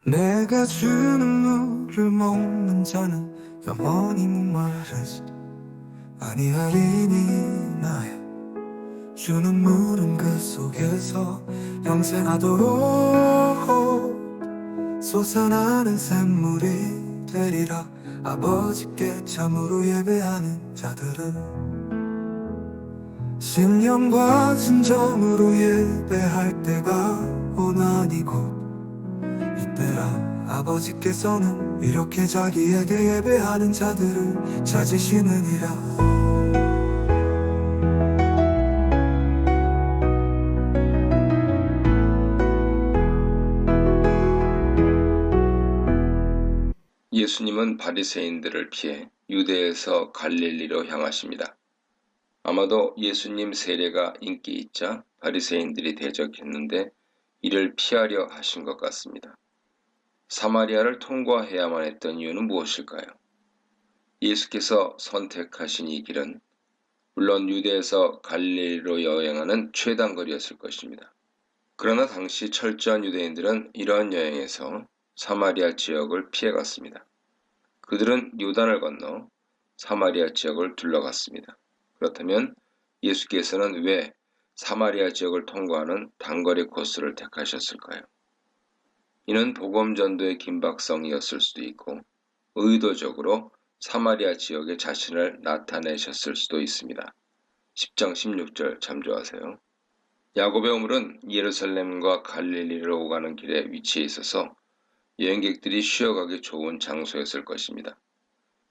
내가 주는 물을 먹는 자는 영원히 목마르지 아니하리니 나의 주는 물은 그 속에서 평생하도록 솟아나는 샘물이 되리라. 아버지께 참으로 예배하는 자들은 신령과 진정으로 예배할 때가 오나니 곧 이때라. 아버지께서는 이렇게 자기에게 예배하는 자들을 찾으시느니라. 예수님은 바리새인들을 피해 유대에서 갈릴리로 향하십니다. 아마도 예수님 세례가 인기 있자 바리새인들이 대적했는데 이를 피하려 하신 것 같습니다. 사마리아를 통과해야만 했던 이유는 무엇일까요? 예수께서 선택하신 이 길은 물론 유대에서 갈릴리로 여행하는 최단거리였을 것입니다. 그러나 당시 철저한 유대인들은 이러한 여행에서 사마리아 지역을 피해갔습니다. 그들은 요단을 건너 사마리아 지역을 둘러갔습니다. 그렇다면 예수께서는 왜 사마리아 지역을 통과하는 단거리 코스를 택하셨을까요? 이는 복음전도의 긴박성이었을 수도 있고 의도적으로 사마리아 지역에 자신을 나타내셨을 수도 있습니다. 10장 16절 참조하세요. 야곱의 우물은 예루살렘과 갈릴리로 오가는 길에 위치해 있어서 여행객들이 쉬어가기 좋은 장소였을 것입니다.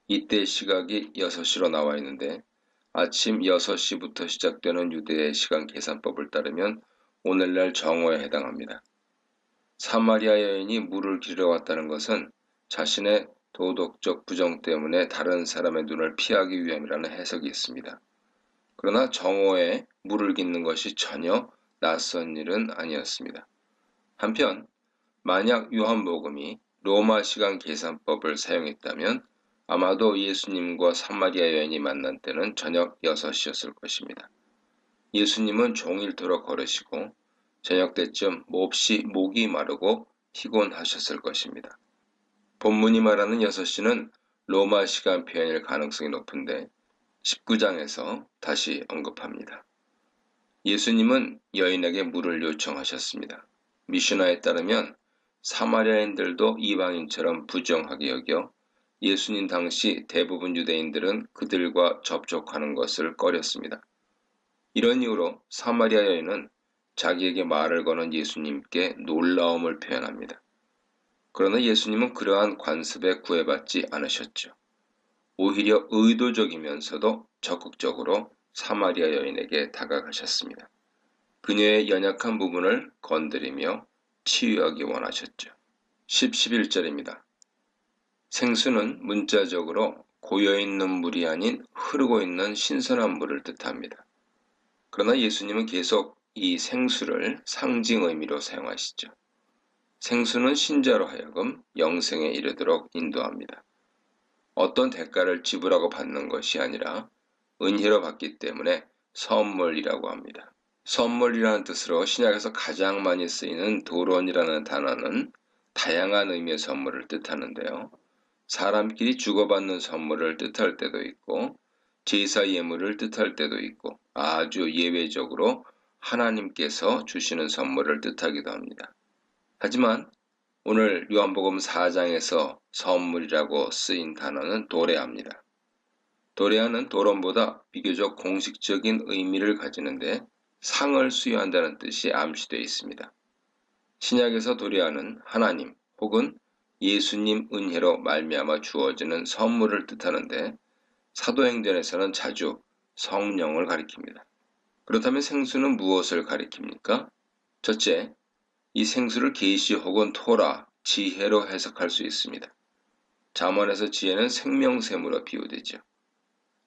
이때 시각이 6시로 나와 있는데 아침 6시부터 시작되는 유대의 시간 계산법을 따르면 오늘날 정오에 해당합니다. 사마리아 여인이 물을 길러 왔다는 것은 자신의 도덕적 부정 때문에 다른 사람의 눈을 피하기 위함이라는 해석이 있습니다. 그러나 정오에 물을 깃는 것이 전혀 낯선 일은 아니었습니다. 한편 만약 요한복음이 로마 시간 계산법을 사용했다면 아마도 예수님과 사마리아 여인이 만난 때는 저녁 6시였을 것입니다. 예수님은 종일토록 걸으시고 저녁 때쯤 몹시 목이 마르고 피곤하셨을 것입니다. 본문이 말하는 6시는 로마 시간 표현일 가능성이 높은데 19장에서 다시 언급합니다. 예수님은 여인에게 물을 요청하셨습니다. 미슈나에 따르면 사마리아인들도 이방인처럼 부정하게 여겨 예수님 당시 대부분 유대인들은 그들과 접촉하는 것을 꺼렸습니다. 이런 이유로 사마리아 여인은 자기에게 말을 거는 예수님께 놀라움을 표현합니다. 그러나 예수님은 그러한 관습에 구애받지 않으셨죠. 오히려 의도적이면서도 적극적으로 사마리아 여인에게 다가가셨습니다. 그녀의 연약한 부분을 건드리며 치유하기 원하셨죠. 11절입니다. 생수는 문자적으로 고여있는 물이 아닌 흐르고 있는 신선한 물을 뜻합니다. 그러나 예수님은 계속 이 생수를 상징 의미로 사용하시죠. 생수는 신자로 하여금 영생에 이르도록 인도합니다. 어떤 대가를 지불하고 받는 것이 아니라 은혜로 받기 때문에 선물이라고 합니다. 선물이라는 뜻으로 신약에서 가장 많이 쓰이는 도론이라는 단어는 다양한 의미의 선물을 뜻하는데요. 사람끼리 주고받는 선물을 뜻할 때도 있고 제사 예물을 뜻할 때도 있고 아주 예외적으로 하나님께서 주시는 선물을 뜻하기도 합니다. 하지만 오늘 요한복음 4장에서 선물이라고 쓰인 단어는 도레아입니다. 도레아는 도론보다 비교적 공식적인 의미를 가지는데 상을 수여한다는 뜻이 암시되어 있습니다. 신약에서 도레아는 하나님 혹은 예수님 은혜로 말미암아 주어지는 선물을 뜻하는데 사도행전에서는 자주 성령을 가리킵니다. 그렇다면 생수는 무엇을 가리킵니까? 첫째, 이 생수를 계시 혹은 토라, 지혜로 해석할 수 있습니다. 잠언에서 지혜는 생명샘으로 비유되죠.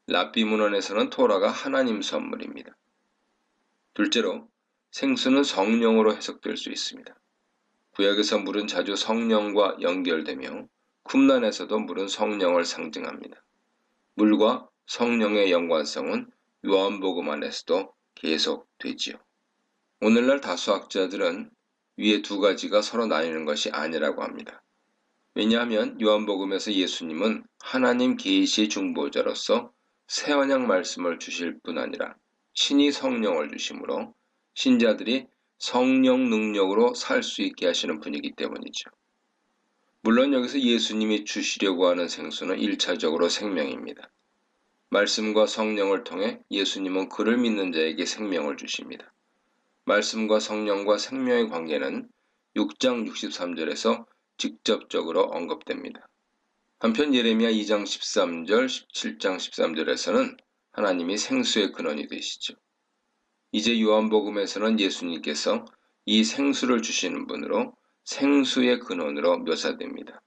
랍비 문헌에서는 토라가 하나님 선물입니다. 둘째로, 생수는 성령으로 해석될 수 있습니다. 구약에서 물은 자주 성령과 연결되며 쿰란에서도 물은 성령을 상징합니다. 물과 성령의 연관성은 요한복음 안에서도 계속되지요. 오늘날 다수 학자들은 위에 두 가지가 서로 나뉘는 것이 아니라고 합니다. 왜냐하면 요한복음에서 예수님은 하나님 계시 중보자로서 새 언약 말씀을 주실 뿐 아니라 신이 성령을 주심으로 신자들이 성령 능력으로 살 수 있게 하시는 분이기 때문이죠. 물론 여기서 예수님이 주시려고 하는 생수는 1차적으로 생명입니다. 말씀과 성령을 통해 예수님은 그를 믿는 자에게 생명을 주십니다. 말씀과 성령과 생명의 관계는 6장 63절에서 직접적으로 언급됩니다. 한편 예레미야 2장 13절, 17장 13절에서는 하나님이 생수의 근원이 되시죠. 이제 요한복음에서는 예수님께서 이 생수를 주시는 분으로 생수의 근원으로 묘사됩니다.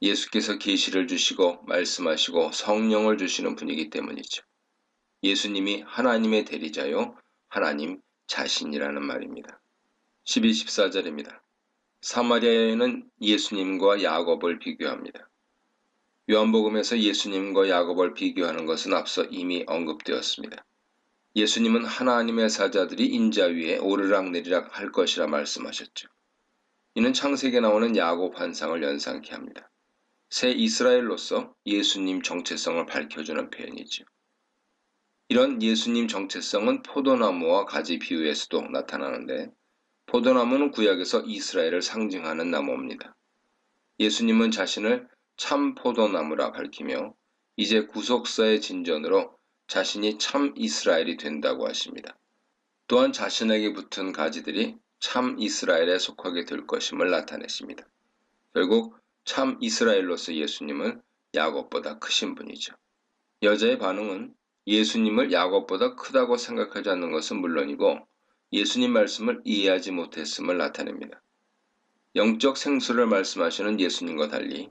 예수께서 계시를 주시고 말씀하시고 성령을 주시는 분이기 때문이죠. 예수님이 하나님의 대리자요 하나님 자신이라는 말입니다. 12, 14절입니다. 사마리아 여인은 예수님과 야곱을 비교합니다. 요한복음에서 예수님과 야곱을 비교하는 것은 앞서 이미 언급되었습니다. 예수님은 하나님의 사자들이 인자 위에 오르락내리락 할 것이라 말씀하셨죠. 이는 창세기에 나오는 야곱 환상을 연상케 합니다. 새 이스라엘로서 예수님 정체성을 밝혀주는 표현이죠. 이런 예수님 정체성은 포도나무와 가지 비유에서도 나타나는데 포도나무는 구약에서 이스라엘을 상징하는 나무입니다. 예수님은 자신을 참 포도나무라 밝히며 이제 구속사의 진전으로 자신이 참 이스라엘이 된다고 하십니다. 또한 자신에게 붙은 가지들이 참 이스라엘에 속하게 될 것임을 나타내십니다. 결국 참 이스라엘로서 예수님은 야곱보다 크신 분이죠. 여자의 반응은 예수님을 야곱보다 크다고 생각하지 않는 것은 물론이고 예수님 말씀을 이해하지 못했음을 나타냅니다. 영적 생수를 말씀하시는 예수님과 달리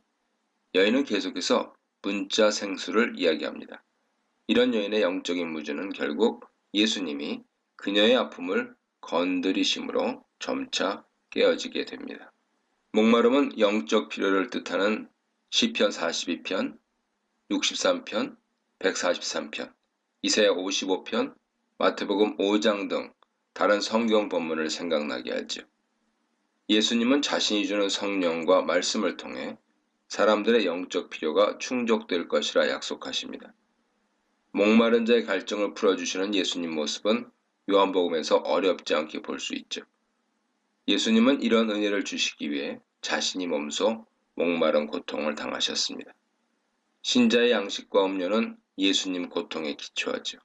여인은 계속해서 문자 생수를 이야기합니다. 이런 여인의 영적인 무주는 결국 예수님이 그녀의 아픔을 건드리심으로 점차 깨어지게 됩니다. 목마름은 영적 필요를 뜻하는 시편 42편, 63편, 143편, 이사야 55편, 마태복음 5장 등 다른 성경 본문을 생각나게 하죠. 예수님은 자신이 주는 성령과 말씀을 통해 사람들의 영적 필요가 충족될 것이라 약속하십니다. 목마른 자의 갈증을 풀어주시는 예수님 모습은 요한복음에서 어렵지 않게 볼 수 있죠. 예수님은 이런 은혜를 주시기 위해 자신이 몸소 목마른 고통을 당하셨습니다. 신자의 양식과 음료는 예수님 고통에 기초하죠.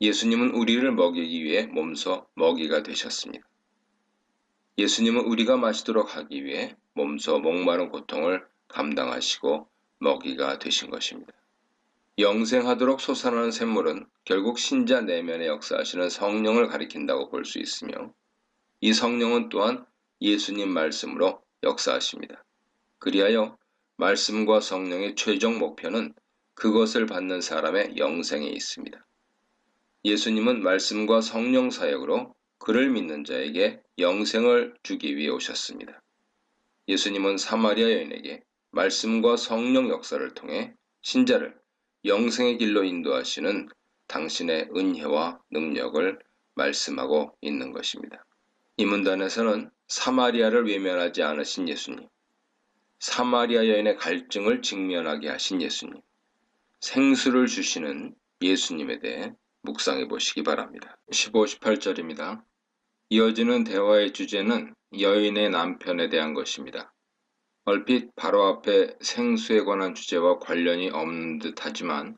예수님은 우리를 먹이기 위해 몸소 먹이가 되셨습니다. 예수님은 우리가 마시도록 하기 위해 몸소 목마른 고통을 감당하시고 먹이가 되신 것입니다. 영생하도록 솟아나는 샘물은 결국 신자 내면에 역사하시는 성령을 가리킨다고 볼 수 있으며 이 성령은 또한 예수님 말씀으로 역사하십니다. 그리하여 말씀과 성령의 최종 목표는 그것을 받는 사람의 영생에 있습니다. 예수님은 말씀과 성령 사역으로 그를 믿는 자에게 영생을 주기 위해 오셨습니다. 예수님은 사마리아 여인에게 말씀과 성령 역사를 통해 신자를 영생의 길로 인도하시는 당신의 은혜와 능력을 말씀하고 있는 것입니다. 이 문단에서는 사마리아를 외면하지 않으신 예수님, 사마리아 여인의 갈증을 직면하게 하신 예수님, 생수를 주시는 예수님에 대해 묵상해 보시기 바랍니다. 15, 18절입니다. 이어지는 대화의 주제는 여인의 남편에 대한 것입니다. 얼핏 바로 앞에 생수에 관한 주제와 관련이 없는 듯 하지만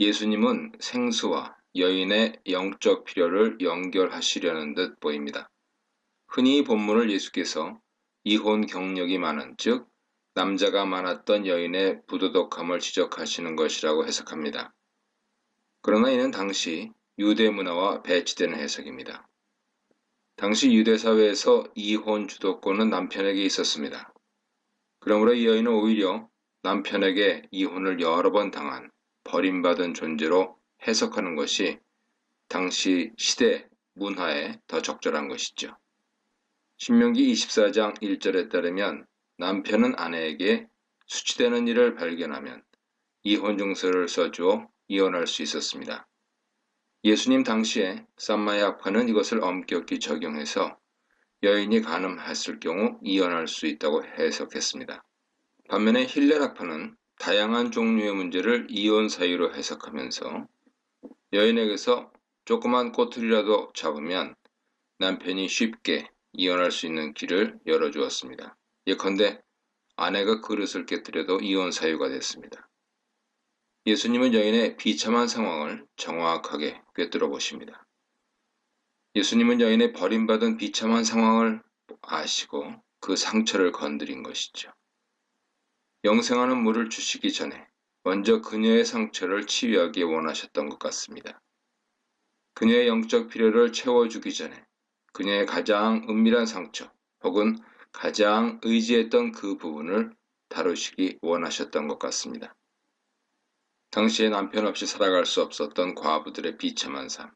예수님은 생수와 여인의 영적 필요를 연결하시려는 듯 보입니다. 흔히 이 본문을 예수께서 이혼 경력이 많은, 즉 남자가 많았던 여인의 부도덕함을 지적하시는 것이라고 해석합니다. 그러나 이는 당시 유대 문화와 배치되는 해석입니다. 당시 유대 사회에서 이혼 주도권은 남편에게 있었습니다. 그러므로 이 여인은 오히려 남편에게 이혼을 여러 번 당한 버림받은 존재로 해석하는 것이 당시 시대 문화에 더 적절한 것이죠. 신명기 24장 1절에 따르면 남편은 아내에게 수치되는 일을 발견하면 이혼 증서를 써주어 이혼할 수 있었습니다. 예수님 당시에 삼마의 학파는 이것을 엄격히 적용해서 여인이 간음했을 경우 이혼할 수 있다고 해석했습니다. 반면에 힐렐 학파는 다양한 종류의 문제를 이혼 사유로 해석하면서 여인에게서 조그만 꼬투리라도 잡으면 남편이 쉽게 이혼할 수 있는 길을 열어주었습니다. 예컨대 아내가 그릇을 깨뜨려도 이혼 사유가 됐습니다. 예수님은 여인의 비참한 상황을 정확하게 꿰뚫어 보십니다. 예수님은 여인의 버림받은 비참한 상황을 아시고 그 상처를 건드린 것이죠. 영생하는 물을 주시기 전에 먼저 그녀의 상처를 치유하기 원하셨던 것 같습니다. 그녀의 영적 필요를 채워주기 전에 그녀의 가장 은밀한 상처 혹은 가장 의지했던 그 부분을 다루시기 원하셨던 것 같습니다. 당시에 남편 없이 살아갈 수 없었던 과부들의 비참한 삶,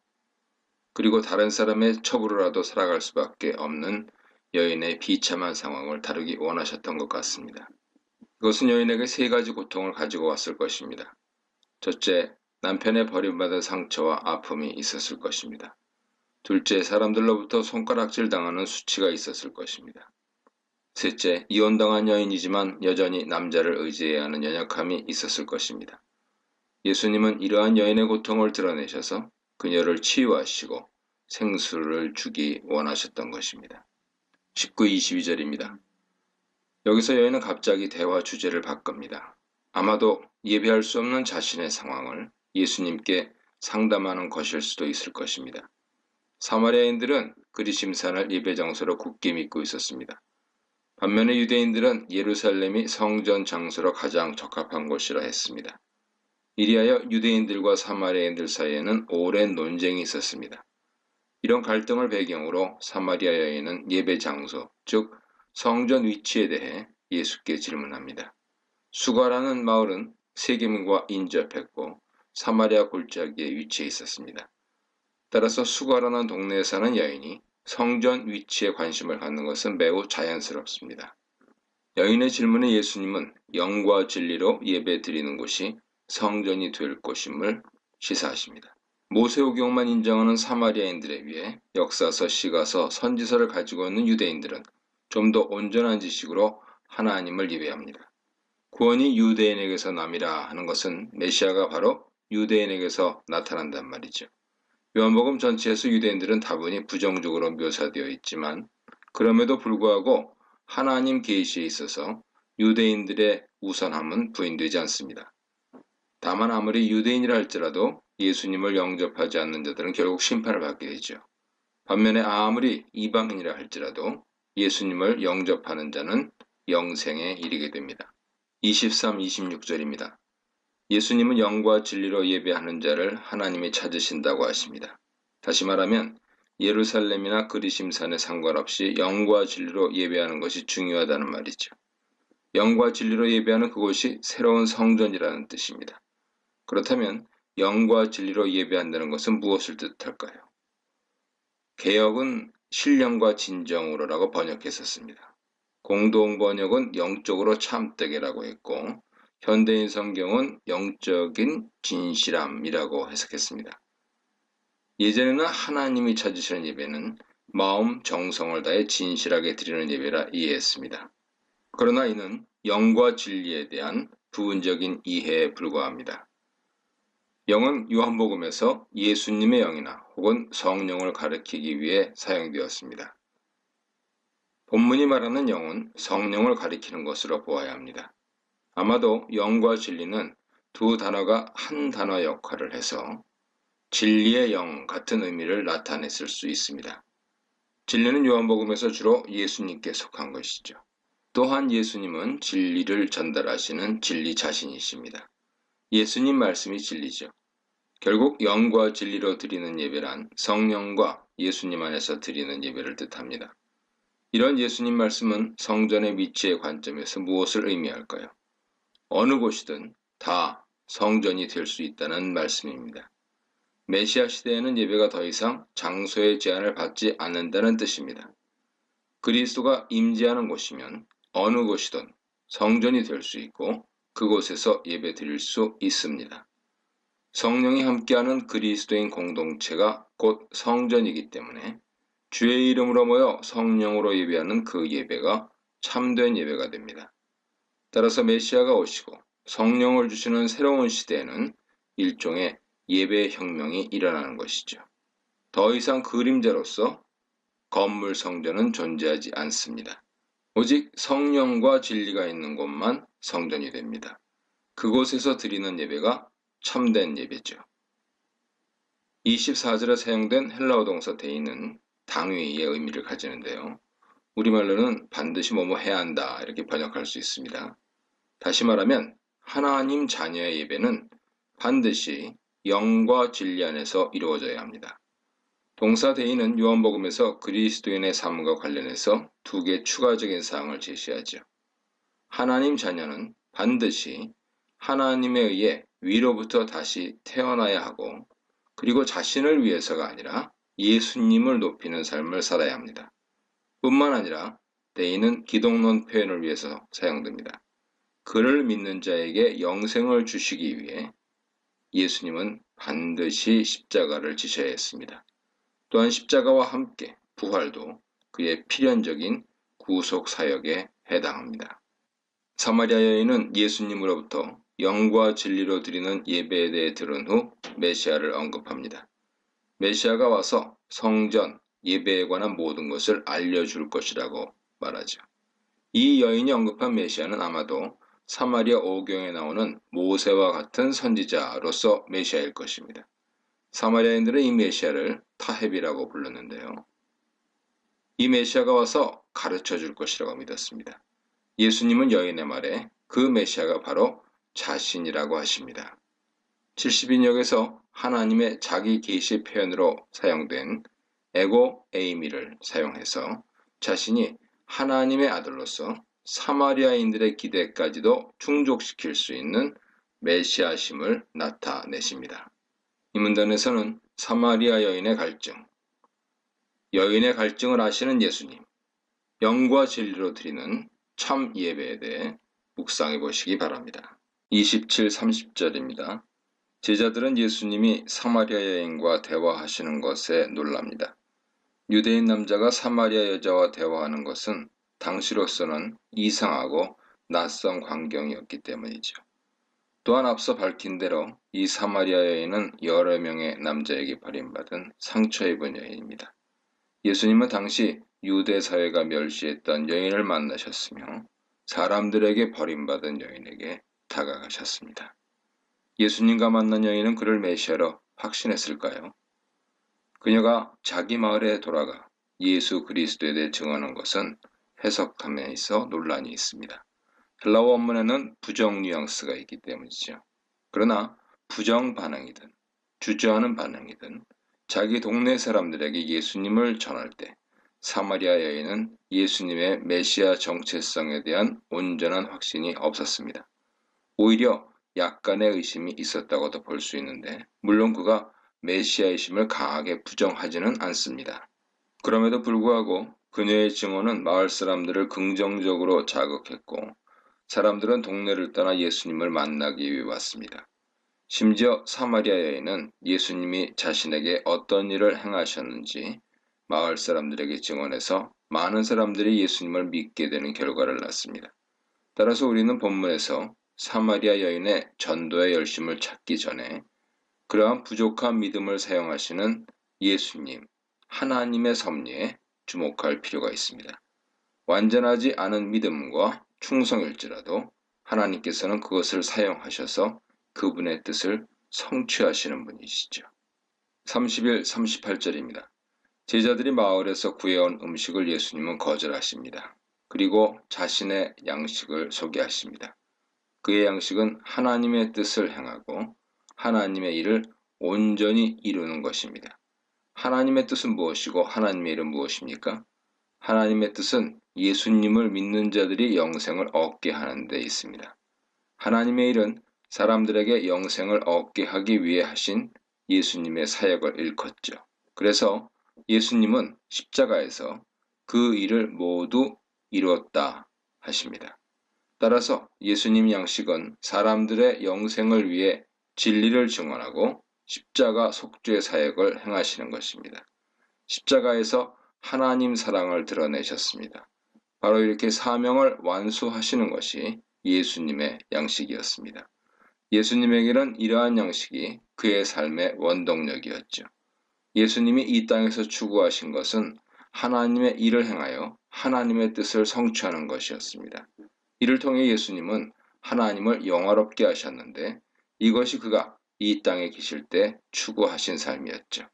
그리고 다른 사람의 첩으로라도 살아갈 수밖에 없는 여인의 비참한 상황을 다루기 원하셨던 것 같습니다. 그것은 여인에게 세 가지 고통을 가지고 왔을 것입니다. 첫째, 남편의 버림받은 상처와 아픔이 있었을 것입니다. 둘째, 사람들로부터 손가락질 당하는 수치가 있었을 것입니다. 셋째, 이혼당한 여인이지만 여전히 남자를 의지해야 하는 연약함이 있었을 것입니다. 예수님은 이러한 여인의 고통을 드러내셔서 그녀를 치유하시고 생수를 주기 원하셨던 것입니다. 19, 22절입니다. 여기서 여인은 갑자기 대화 주제를 바꿉니다. 아마도 예배할 수 없는 자신의 상황을 예수님께 상담하는 것일 수도 있을 것입니다. 사마리아인들은 그리심산을 예배 장소로 굳게 믿고 있었습니다. 반면에 유대인들은 예루살렘이 성전 장소로 가장 적합한 곳이라 했습니다. 이리하여 유대인들과 사마리아인들 사이에는 오랜 논쟁이 있었습니다. 이런 갈등을 배경으로 사마리아 여인은 예배 장소, 즉 성전 위치에 대해 예수께 질문합니다. 수가라는 마을은 세겜과 인접했고 사마리아 골짜기에 위치해 있었습니다. 따라서 수가라는 동네에 사는 여인이 성전 위치에 관심을 갖는 것은 매우 자연스럽습니다. 여인의 질문에 예수님은 영과 진리로 예배 드리는 곳이 성전이 될 것임을 시사하십니다. 모세오경만 인정하는 사마리아인들에 비해 역사서, 시가서, 선지서를 가지고 있는 유대인들은 좀 더 온전한 지식으로 하나님을 예배합니다. 구원이 유대인에게서 남이라 하는 것은 메시아가 바로 유대인에게서 나타난단 말이죠. 요한복음 전체에서 유대인들은 다분히 부정적으로 묘사되어 있지만 그럼에도 불구하고 하나님 계시에 있어서 유대인들의 우선함은 부인되지 않습니다. 다만 아무리 유대인이라 할지라도 예수님을 영접하지 않는 자들은 결국 심판을 받게 되죠. 반면에 아무리 이방인이라 할지라도 예수님을 영접하는 자는 영생에 이르게 됩니다. 23, 26절입니다. 예수님은 영과 진리로 예배하는 자를 하나님이 찾으신다고 하십니다. 다시 말하면 예루살렘이나 그리심산에 상관없이 영과 진리로 예배하는 것이 중요하다는 말이죠. 영과 진리로 예배하는 그곳이 새로운 성전이라는 뜻입니다. 그렇다면 영과 진리로 예배한다는 것은 무엇을 뜻할까요? 개역은 신령과 진정으로라고 번역했었습니다. 공동 번역은 영적으로 참되게라고 했고 현대인 성경은 영적인 진실함이라고 해석했습니다. 예전에는 하나님이 찾으시는 예배는 마음 정성을 다해 진실하게 드리는 예배라 이해했습니다. 그러나 이는 영과 진리에 대한 부분적인 이해에 불과합니다. 영은 요한복음에서 예수님의 영이나 혹은 성령을 가리키기 위해 사용되었습니다. 본문이 말하는 영은 성령을 가리키는 것으로 보아야 합니다. 아마도 영과 진리는 두 단어가 한 단어 역할을 해서 진리의 영 같은 의미를 나타냈을 수 있습니다. 진리는 요한복음에서 주로 예수님께 속한 것이죠. 또한 예수님은 진리를 전달하시는 진리 자신이십니다. 예수님 말씀이 진리죠. 결국 영과 진리로 드리는 예배란 성령과 예수님 안에서 드리는 예배를 뜻합니다. 이런 예수님 말씀은 성전의 위치의 관점에서 무엇을 의미할까요? 어느 곳이든 다 성전이 될 수 있다는 말씀입니다. 메시아 시대에는 예배가 더 이상 장소의 제한을 받지 않는다는 뜻입니다. 그리스도가 임재하는 곳이면 어느 곳이든 성전이 될 수 있고 그곳에서 예배 드릴 수 있습니다. 성령이 함께하는 그리스도인 공동체가 곧 성전이기 때문에 주의 이름으로 모여 성령으로 예배하는 그 예배가 참된 예배가 됩니다. 따라서 메시아가 오시고 성령을 주시는 새로운 시대에는 일종의 예배 혁명이 일어나는 것이죠. 더 이상 그림자로서 건물 성전은 존재하지 않습니다. 오직 성령과 진리가 있는 곳만 성전이 됩니다. 그곳에서 드리는 예배가 참된 예배죠. 24절에 사용된 헬라어 동사 데이는 당위의 의미를 가지는데요. 우리말로는 반드시 뭐뭐 해야 한다 이렇게 번역할 수 있습니다. 다시 말하면 하나님 자녀의 예배는 반드시 영과 진리 안에서 이루어져야 합니다. 동사 데이는 요한복음에서 그리스도인의 삶과 관련해서 두 개 추가적인 사항을 제시하죠. 하나님 자녀는 반드시 하나님에 의해 위로부터 다시 태어나야 하고 그리고 자신을 위해서가 아니라 예수님을 높이는 삶을 살아야 합니다. 뿐만 아니라 데이는 기독론 표현을 위해서 사용됩니다. 그를 믿는 자에게 영생을 주시기 위해 예수님은 반드시 십자가를 지셔야 했습니다. 또한 십자가와 함께 부활도 그의 필연적인 구속 사역에 해당합니다. 사마리아 여인은 예수님으로부터 영과 진리로 드리는 예배에 대해 들은 후 메시아를 언급합니다. 메시아가 와서 성전, 예배에 관한 모든 것을 알려줄 것이라고 말하죠. 이 여인이 언급한 메시아는 아마도 사마리아 오경에 나오는 모세와 같은 선지자로서 메시아일 것입니다. 사마리아인들은 이 메시아를 타헤비라고 불렀는데요. 이 메시아가 와서 가르쳐 줄 것이라고 믿었습니다. 예수님은 여인의 말에 그 메시아가 바로 자신이라고 하십니다. 70인역에서 하나님의 자기 계시 표현으로 사용된 에고 에이미를 사용해서 자신이 하나님의 아들로서 사마리아인들의 기대까지도 충족시킬 수 있는 메시아심을 나타내십니다. 이 문단에서는 사마리아 여인의 갈증을 아시는 예수님, 영과 진리로 드리는 참 예배에 대해 묵상해 보시기 바랍니다. 27, 30절입니다. 제자들은 예수님이 사마리아 여인과 대화하시는 것에 놀랍니다. 유대인 남자가 사마리아 여자와 대화하는 것은 당시로서는 이상하고 낯선 광경이었기 때문이죠. 또한 앞서 밝힌 대로 이 사마리아 여인은 여러 명의 남자에게 버림받은 상처 입은 여인입니다. 예수님은 당시 유대 사회가 멸시했던 여인을 만나셨으며 사람들에게 버림받은 여인에게 다가가셨습니다. 예수님과 만난 여인은 그를 메시아로 확신했을까요? 그녀가 자기 마을에 돌아가 예수 그리스도에 대해 증언한 것은 해석함에 있어 논란이 있습니다. 헬라어 원문에는 부정 뉘앙스가 있기 때문이죠. 그러나 부정 반응이든 주저하는 반응이든 자기 동네 사람들에게 예수님을 전할 때 사마리아 여인은 예수님의 메시아 정체성에 대한 온전한 확신이 없었습니다. 오히려 약간의 의심이 있었다고도 볼 수 있는데 물론 그가 메시아이심을 강하게 부정하지는 않습니다. 그럼에도 불구하고 그녀의 증언은 마을 사람들을 긍정적으로 자극했고 사람들은 동네를 떠나 예수님을 만나기 위해 왔습니다. 심지어 사마리아 여인은 예수님이 자신에게 어떤 일을 행하셨는지 마을 사람들에게 증언해서 많은 사람들이 예수님을 믿게 되는 결과를 낳습니다. 따라서 우리는 본문에서 사마리아 여인의 전도의 열심을 찾기 전에 그러한 부족한 믿음을 사용하시는 예수님, 하나님의 섭리에 주목할 필요가 있습니다. 완전하지 않은 믿음과 충성일지라도 하나님께서는 그것을 사용하셔서 그분의 뜻을 성취하시는 분이시죠. 31, 38절입니다. 제자들이 마을에서 구해온 음식을 예수님은 거절하십니다. 그리고 자신의 양식을 소개하십니다. 그의 양식은 하나님의 뜻을 행하고 하나님의 일을 온전히 이루는 것입니다. 하나님의 뜻은 무엇이고 하나님의 일은 무엇입니까? 하나님의 뜻은 예수님을 믿는 자들이 영생을 얻게 하는 데 있습니다. 하나님의 일은 사람들에게 영생을 얻게 하기 위해 하신 예수님의 사역을 일컫죠. 그래서 예수님은 십자가에서 그 일을 모두 이루었다 하십니다. 따라서 예수님 양식은 사람들의 영생을 위해 진리를 증언하고 십자가 속죄 사역을 행하시는 것입니다. 십자가에서 하나님 사랑을 드러내셨습니다. 바로 이렇게 사명을 완수하시는 것이 예수님의 양식이었습니다. 예수님에게는 이러한 양식이 그의 삶의 원동력이었죠. 예수님이 이 땅에서 추구하신 것은 하나님의 일을 행하여 하나님의 뜻을 성취하는 것이었습니다. 이를 통해 예수님은 하나님을 영화롭게 하셨는데 이것이 그가 이 땅에 계실 때 추구하신 삶이었죠.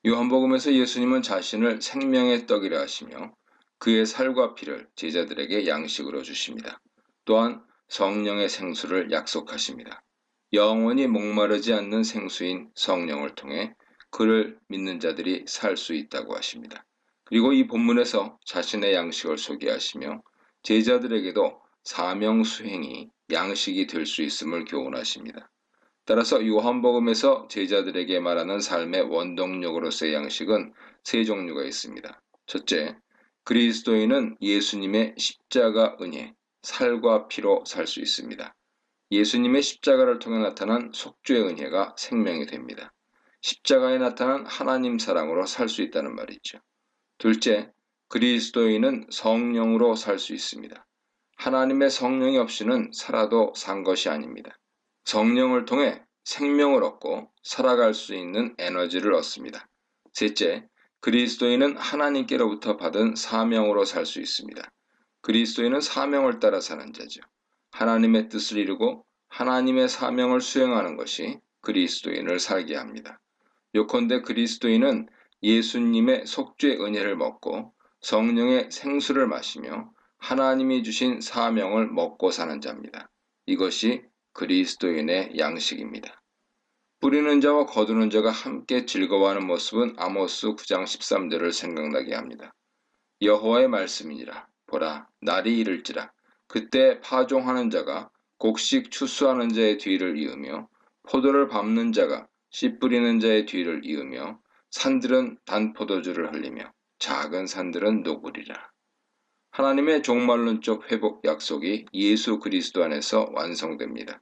요한복음에서 예수님은 자신을 생명의 떡이라 하시며 그의 살과 피를 제자들에게 양식으로 주십니다. 또한 성령의 생수를 약속하십니다. 영원히 목마르지 않는 생수인 성령을 통해 그를 믿는 자들이 살 수 있다고 하십니다. 그리고 이 본문에서 자신의 양식을 소개하시며 제자들에게도 사명 수행이 양식이 될 수 있음을 교훈하십니다. 따라서 요한복음에서 제자들에게 말하는 삶의 원동력으로서의 양식은 세 종류가 있습니다. 첫째, 그리스도인은 예수님의 십자가 은혜, 살과 피로 살 수 있습니다. 예수님의 십자가를 통해 나타난 속죄의 은혜가 생명이 됩니다. 십자가에 나타난 하나님 사랑으로 살 수 있다는 말이죠. 둘째, 그리스도인은 성령으로 살 수 있습니다. 하나님의 성령이 없이는 살아도 산 것이 아닙니다. 성령을 통해 생명을 얻고 살아갈 수 있는 에너지를 얻습니다. 셋째, 그리스도인은 하나님께로부터 받은 사명으로 살 수 있습니다. 그리스도인은 사명을 따라 사는 자죠. 하나님의 뜻을 이루고 하나님의 사명을 수행하는 것이 그리스도인을 살게 합니다. 요컨대 그리스도인은 예수님의 속죄 은혜를 먹고 성령의 생수를 마시며 하나님이 주신 사명을 먹고 사는 자입니다. 이것이 그리스도인의 양식입니다. 뿌리는 자와 거두는 자가 함께 즐거워하는 모습은 아모스 9장 13절을 생각나게 합니다. 여호와의 말씀이니라. 보라, 날이 이를지라. 그때 파종하는 자가 곡식 추수하는 자의 뒤를 이으며 포도를 밟는 자가 씨 뿌리는 자의 뒤를 이으며 산들은 단 포도주를 흘리며 작은 산들은 녹으리라. 하나님의 종말론적 회복 약속이 예수 그리스도 안에서 완성됩니다.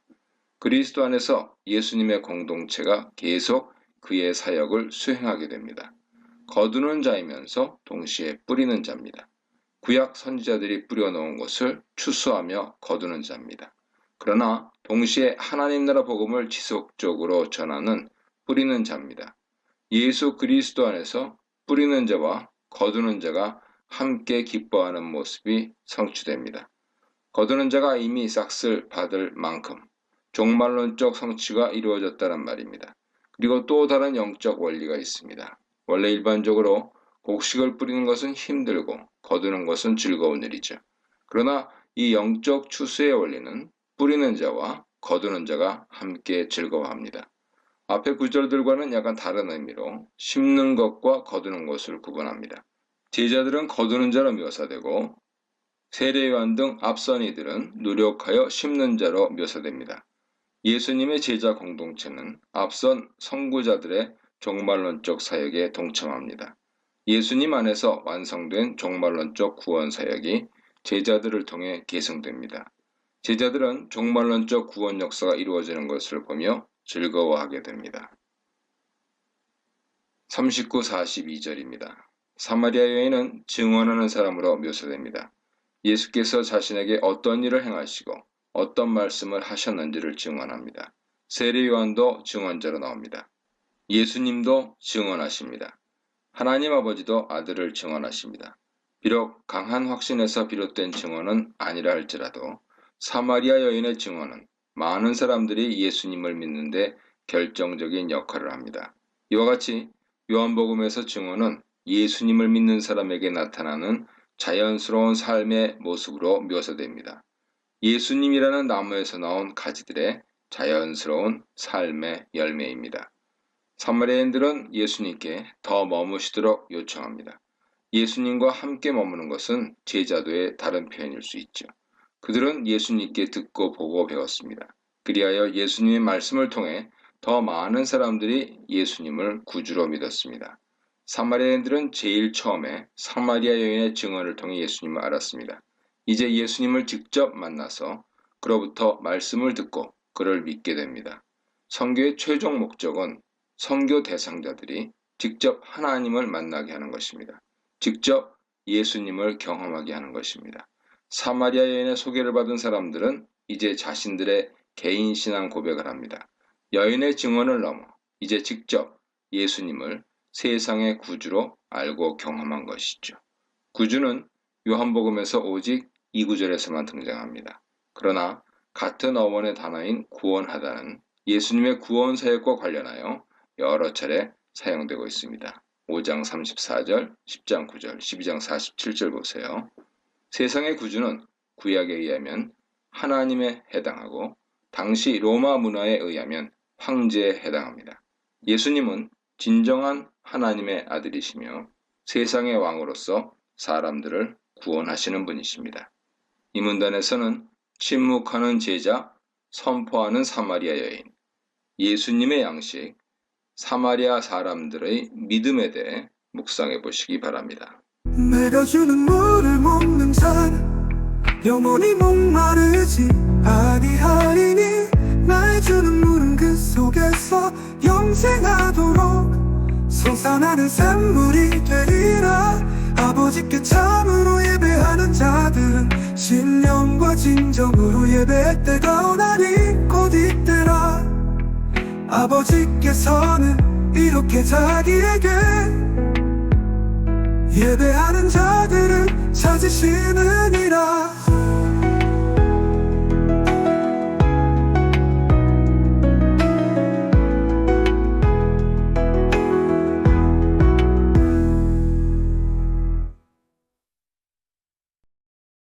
그리스도 안에서 예수님의 공동체가 계속 그의 사역을 수행하게 됩니다. 거두는 자이면서 동시에 뿌리는 자입니다. 구약 선지자들이 뿌려놓은 것을 추수하며 거두는 자입니다. 그러나 동시에 하나님 나라 복음을 지속적으로 전하는 뿌리는 자입니다. 예수 그리스도 안에서 뿌리는 자와 거두는 자가 함께 기뻐하는 모습이 성취됩니다. 거두는 자가 이미 싹쓸 받을 만큼 종말론적 성취가 이루어졌다는 말입니다. 그리고 또 다른 영적 원리가 있습니다. 원래 일반적으로 곡식을 뿌리는 것은 힘들고 거두는 것은 즐거운 일이죠. 그러나 이 영적 추수의 원리는 뿌리는 자와 거두는 자가 함께 즐거워합니다. 앞의 구절들과는 약간 다른 의미로 심는 것과 거두는 것을 구분합니다. 제자들은 거두는 자로 묘사되고 세례요한 등 앞선 이들은 노력하여 심는 자로 묘사됩니다. 예수님의 제자 공동체는 앞선 선구자들의 종말론적 사역에 동참합니다. 예수님 안에서 완성된 종말론적 구원 사역이 제자들을 통해 계승됩니다. 제자들은 종말론적 구원 역사가 이루어지는 것을 보며 즐거워하게 됩니다. 39, 42절입니다. 사마리아 여인은 증언하는 사람으로 묘사됩니다. 예수께서 자신에게 어떤 일을 행하시고 어떤 말씀을 하셨는지를 증언합니다. 세례 요한도 증언자로 나옵니다. 예수님도 증언하십니다. 하나님 아버지도 아들을 증언하십니다. 비록 강한 확신에서 비롯된 증언은 아니라 할지라도 사마리아 여인의 증언은 많은 사람들이 예수님을 믿는데 결정적인 역할을 합니다. 이와 같이 요한복음에서 증언은 예수님을 믿는 사람에게 나타나는 자연스러운 삶의 모습으로 묘사됩니다. 예수님이라는 나무에서 나온 가지들의 자연스러운 삶의 열매입니다. 사마리아인들은 예수님께 더 머무시도록 요청합니다. 예수님과 함께 머무는 것은 제자도의 다른 표현일 수 있죠. 그들은 예수님께 듣고 보고 배웠습니다. 그리하여 예수님의 말씀을 통해 더 많은 사람들이 예수님을 구주로 믿었습니다. 사마리아인들은 제일 처음에 사마리아 여인의 증언을 통해 예수님을 알았습니다. 이제 예수님을 직접 만나서 그로부터 말씀을 듣고 그를 믿게 됩니다. 선교의 최종 목적은 선교 대상자들이 직접 하나님을 만나게 하는 것입니다. 직접 예수님을 경험하게 하는 것입니다. 사마리아 여인의 소개를 받은 사람들은 이제 자신들의 개인 신앙 고백을 합니다. 여인의 증언을 넘어 이제 직접 예수님을 세상의 구주로 알고 경험한 것이죠. 구주는 요한복음에서 오직 이 구절에서만 등장합니다. 그러나 같은 어원의 단어인 구원하다는 예수님의 구원 사역과 관련하여 여러 차례 사용되고 있습니다. 5장 34절, 10장 9절, 12장 47절 보세요. 세상의 구주는 구약에 의하면 하나님에 해당하고 당시 로마 문화에 의하면 황제에 해당합니다. 예수님은 진정한 하나님의 아들이시며 세상의 왕으로서 사람들을 구원하시는 분이십니다. 이 문단에서는 침묵하는 제자, 선포하는 사마리아 여인, 예수님의 양식, 사마리아 사람들의 믿음에 대해 묵상해 보시기 바랍니다. 내가 주는 물을 먹는 자는 영원히 목마르지 아니하리니 나의 주는 물은 그 속에서 영생하도록 솟아나는 샘물이 되리라. 아버지께 참으로 예배하는 자들은 신령과 진정으로 예배할 때가 오나니 곧 이때라. 아버지께서는 이렇게 자기에게 예배하는 자들을 찾으시느니라.